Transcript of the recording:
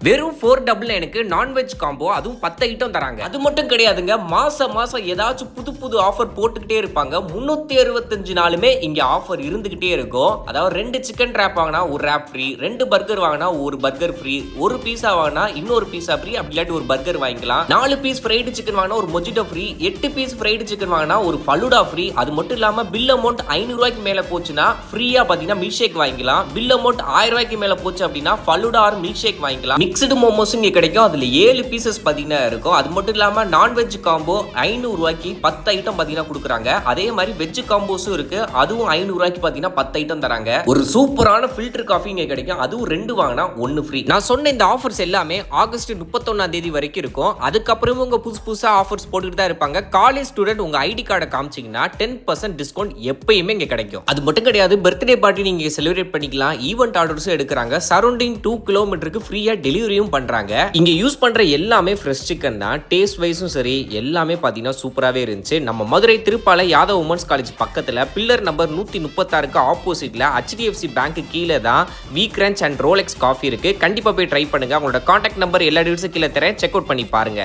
வெறும் 499 non veg combo, அதுவும் 10 item தராங்க. அது மட்டும் கிடையாதுங்க, மாசம் ஏதாச்சும் புது ஆஃபர் போட்டுக்கிட்டே இருப்பாங்க. 365 நாளுமே இங்க ஆஃபர் இருந்துகிட்டே இருக்கும். அதாவது 2 சிக்கன் ரேப் வாங்கினா ஒரு ரேப் ஃப்ரீ, 2 பர்கர் வாங்கினா ஒரு பர்கர் ஃப்ரீ, ஒரு பீஸா வாங்கினா இன்னொரு பீஸா ஃப்ரீ, அப்படி இல்லாட்டி ஒரு பர்கர் வாங்கிக்கலாம். 4 பீஸ் ஃப்ரைடு சிக்கன் வாங்கினா ஒரு mojito free, 8 piece fried chicken வாங்கினா ஒரு ஃபலூடா ஃப்ரீ. அது மட்டும் இல்லாம பில் அமௌண்ட் 500 ரூபாய்க்கு மேல போச்சுன்னா ஃப்ரீயா பாத்தீங்கன்னா மில்க் ஷேக் வாங்கிக்கலாம். பில் அமௌண்ட் 1000 ரூபாய்க்கு மேல போச்சு அப்படின்னா ஃபலூடா ஆர் மில்க் ஷேக் வாங்கிக்கலாம். மிக்ஸ்டு மோமோஸ் இங்க கிடைக்கும். அதுல 7 பீசஸ் பாத்தீங்கன்னா இருக்கும். அது மட்டும் இல்லாம நான்வெஜ் காம்போ 500 ரூபாய்க்கு 10 ஐட்டம் பாத்தீங்கன்னா கொடுக்குறாங்க. அதே மாதிரி வெஜ் காம்போஸும் இருக்கு. அதுவும் 500 ரூபாய்க்கு பாத்தீங்கன்னா 10 ஐட்டம் தராங்க. ஒரு சூப்பரான ஃபில்டர் காஃபி இங்க கிடைக்கும். அதுவும் 2 வாங்கினா 1 ஃப்ரீ. நான் சொன்ன இந்த ஆஃபர்ஸ் எல்லாமே ஆகஸ்ட் 31ஆம் தேதி வரைக்கும் இருக்கும். அதுக்கப்புறம் உங்க புதுசா ஆஃபர்ஸ் போட்டுட்டு தான் இருப்பாங்க. காலேஜ் ஸ்டூடெண்ட் உங்க ஐடி கார்டை காமிச்சீங்கன்னா 10% டிஸ்கவுண்ட் எப்பயுமே இங்க கிடைக்கும். அது மட்டும் கிடையாது, பர்த்டே பார்ட்டி நீங்க செலிப்ரேட் பண்ணிக்கலாம். ஈவென்ட் ஆர்டர்ஸும் எடுக்கிறாங்க. சரௌண்டிங் 2 கிலோமீட்டருக்கு ஃப்ரீயா டெலிவரியும் பண்றாங்க. இங்க யூஸ் பண்ற எல்லாமே ஃப்ரெஷ் சிக்கன் தான். டேஸ்ட் வைஸும் சரி, எல்லாமே பாத்தீங்கன்னா சூப்பராகவே இருந்துச்சு. நம்ம மதுரை திருப்பாலை யாதவ் உமன்ஸ் காலேஜ் பக்கத்துல பில்லர் நம்பர் 136க்கு ஆப்போசிட்ல HDFC பேங்க் கீழே தான் வீக்ரன்ச் அண்ட் ரோலெக்ஸ் காஃபி இருக்கு. கண்டிப்பா போய் ட்ரை பண்ணுங்க. உங்களோட கான்டாக்ட் நம்பர் எல்லா டீடைல்ஸும் கீழே தரேன், செக் அவுட் பண்ணி பாருங்க.